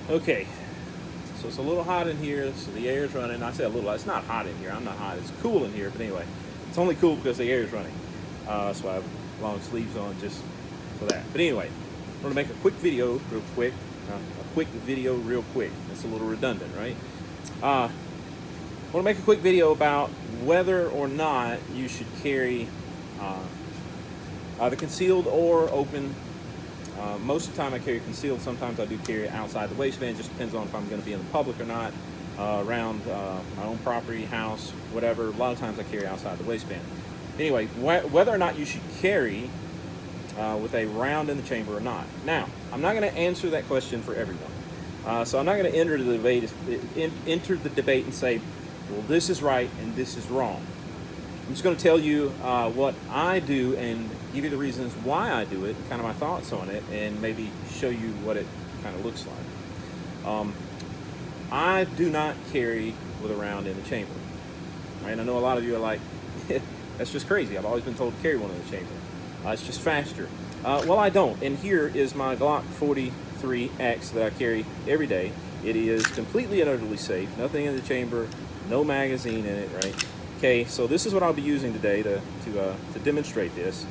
Okay, so it's a little hot in here, so the air is running. I said a little, it's not hot in here. I'm not hot. It's cool in here, but anyway, it's only cool because the air is running. So I have long sleeves on just for that. But anyway, I'm going to make a quick video real quick. A quick video real quick. It's a little redundant, right? I want to make a quick video about whether or not you should carry either concealed or open. Most of the time I carry concealed. Sometimes I do carry it outside the waistband. Just depends on if I'm going to be in the public or not, around my own property, house, whatever. A lot of times I carry outside the waistband. Anyway, whether or not you should carry with a round in the chamber or not. Now, I'm not going to answer that question for everyone. So I'm not going to enter the debate and say, well, this is right and this is wrong. I'm just going to tell you what I do and give you the reasons why I do it, kind of my thoughts on it, and maybe show you what it kind of looks like. I do not carry with a round in the chamber. Right? I know a lot of you are like, that's just crazy. I've always been told to carry one in the chamber. It's just faster. Well, I don't. And here is my Glock 43X that I carry every day. It is completely and utterly safe. Nothing in the chamber, no magazine in it, right? Okay, so this is what I'll be using today to demonstrate this.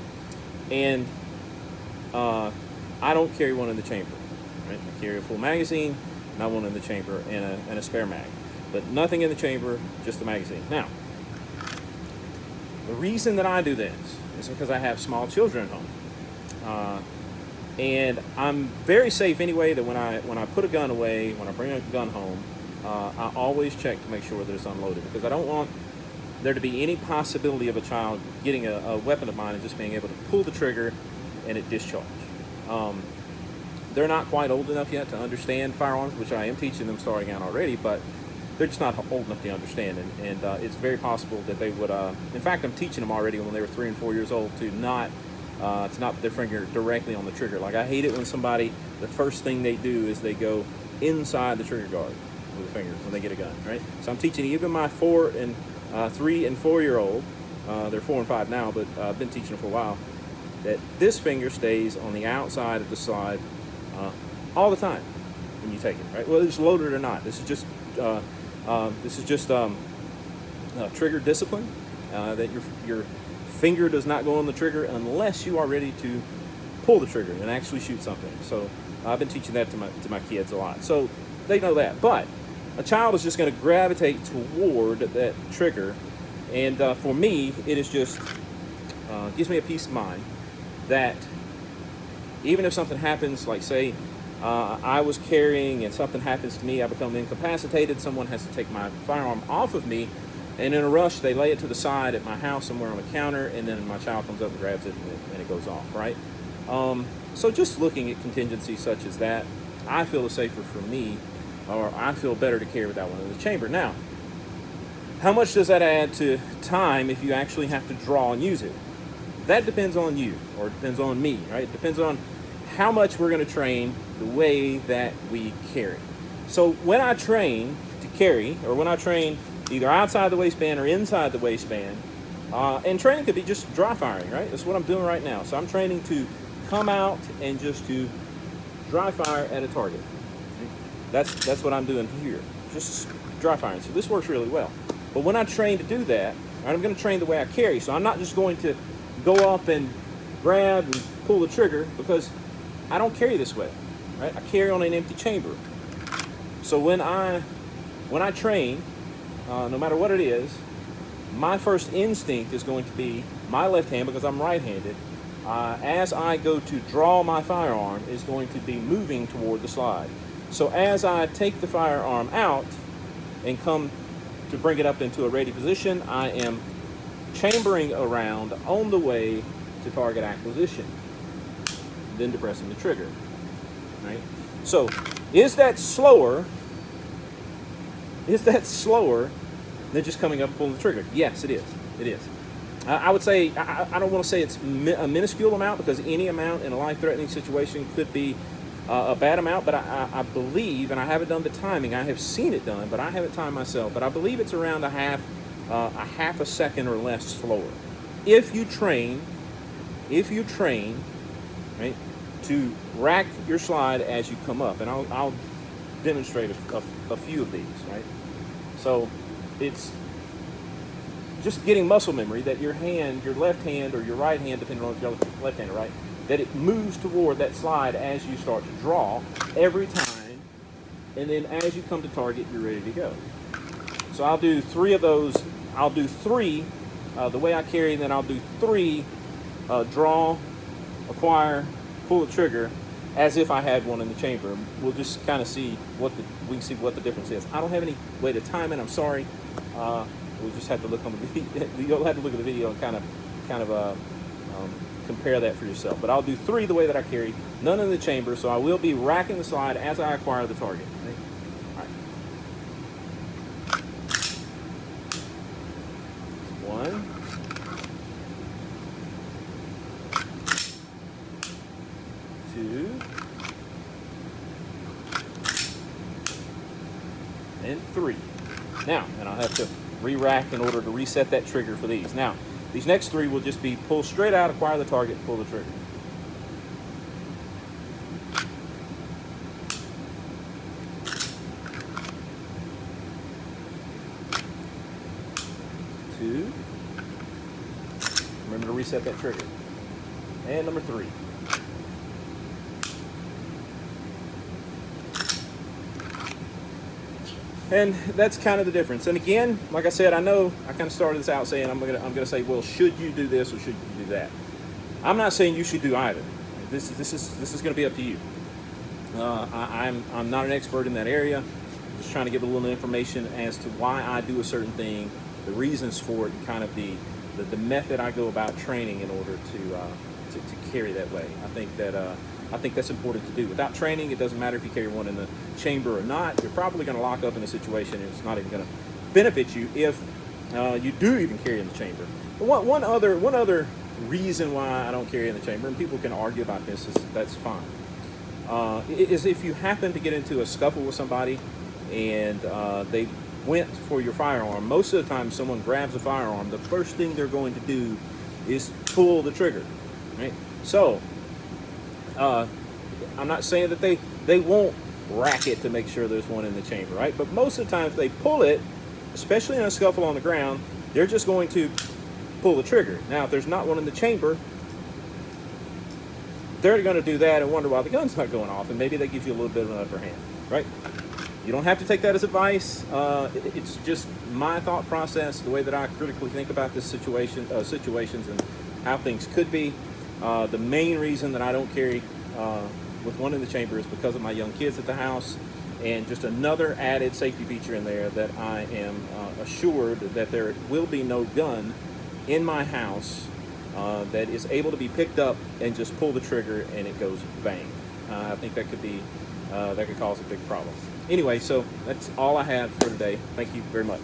And I don't carry one in the chamber. Right? I carry a full magazine, not one in the chamber, and a spare mag. But nothing in the chamber, just the magazine. Now, the reason that I do this is because I have small children at home. And I'm very safe anyway that when I put a gun away, when I bring a gun home, I always check to make sure that it's unloaded, because I don't want there to be any possibility of a child getting a weapon of mine and just being able to pull the trigger and it discharge. They're not quite old enough yet to understand firearms, which I am teaching them starting out already, but they're just not old enough to understand, and it's very possible that they would. In fact, I'm teaching them already when they were 3 and 4 years old to not put their finger directly on the trigger. Like, I hate it when somebody, the first thing they do is they go inside the trigger guard with a finger when they get a gun, right? So I'm teaching even my 3 and 4 year old, they're 4 and 5 now, but I've been teaching them for a while, that this finger stays on the outside of the slide all the time when you take it, right? Whether it's loaded or not. This is just trigger discipline, that your finger does not go on the trigger unless you are ready to pull the trigger and actually shoot something. So I've been teaching that to my kids a lot. So they know that. But a child is just going to gravitate toward that trigger. And for me, it is just gives me a peace of mind that even if something happens, like say I was carrying and something happens to me, I become incapacitated, someone has to take my firearm off of me, and in a rush they lay it to the side at my house somewhere on the counter, and then my child comes up and grabs it and it goes off, right? So just looking at contingencies such as that, I feel it's safer for me, or I feel better to carry with that one in the chamber. Now, how much does that add to time if you actually have to draw and use it? That depends on you, or it depends on me, right? It depends on how much we're going to train the way that we carry. So when I train to carry, or when I train either outside the waistband or inside the waistband, and training could be just dry firing, right? That's what I'm doing right now. So I'm training to come out and just to dry fire at a target. That's what I'm doing here, just dry firing. So this works really well. But when I train to do that, right, I'm going to train the way I carry. So I'm not just going to go up and grab and pull the trigger, because I don't carry this way, right? I carry on an empty chamber. So when I train, no matter what it is, my first instinct is going to be my left hand, because I'm right-handed. As I go to draw my firearm, is going to be moving toward the slide. So as I take the firearm out and come to bring it up into a ready position, I am chambering around on the way to target acquisition, then depressing the trigger, right? So is that slower than just coming up and pulling the trigger? Yes, it is. It is. I would say, I don't want to say it's a minuscule amount, because any amount in a life-threatening situation could be a bad amount, but I believe, and I haven't done the timing, I have seen it done, but I haven't timed myself, but I believe it's around a half a second or less slower. If you train, right, to rack your slide as you come up, and I'll demonstrate a few of these, right? So it's just getting muscle memory that your hand, your left hand or your right hand, depending on if you're left-handed, right, that it moves toward that slide as you start to draw every time, and then as you come to target, you're ready to go. So I'll do 3 of those. I'll do 3 the way I carry, and then I'll do 3 draw, acquire, pull the trigger, as if I had one in the chamber. We'll just kind of see we can see what the difference is. I don't have any way to time it. I'm sorry. We'll just have to look on the video. You'll have to look at the video and kind of compare that for yourself. But I'll do 3 the way that I carry, none in the chamber. So I will be racking the slide as I acquire the target. Okay? All right. 1. And 3. Now, and I'll have to re-rack in order to reset that trigger for these. Now, these next 3 will just be pull straight out, acquire the target, pull the trigger. Two. Remember to reset that trigger. And number 3. And that's kind of the difference. And again, like I said, I know I kind of started this out saying I'm gonna say, well, should you do this or should you do that? I'm not saying you should do either. This is going to be up to you. I'm not an expert in that area. I'm just trying to give a little information as to why I do a certain thing, the reasons for it, and kind of the method I go about training in order to carry that way. I think that's important to do. Without training, it doesn't matter if you carry one in the chamber or not. You're probably going to lock up in a situation, and it's not even going to benefit you if you do even carry in the chamber. But one other reason why I don't carry in the chamber, and people can argue about this, that's fine, is if you happen to get into a scuffle with somebody and they went for your firearm. Most of the time, someone grabs a firearm, the first thing they're going to do is pull the trigger, right? So I'm not saying that they won't rack it to make sure there's one in the chamber, right? But most of the time, if they pull it, especially in a scuffle on the ground, they're just going to pull the trigger. Now, if there's not one in the chamber, they're going to do that and wonder why the gun's not going off, and maybe that gives you a little bit of an upper hand, right? You don't have to take that as advice. It's just my thought process, the way that I critically think about this situations and how things could be. The main reason that I don't carry with one in the chamber is because of my young kids at the house, and just another added safety feature in there that I am assured that there will be no gun in my house that is able to be picked up and just pull the trigger and it goes bang. I think that could cause a big problem. Anyway, so that's all I have for today. Thank you very much.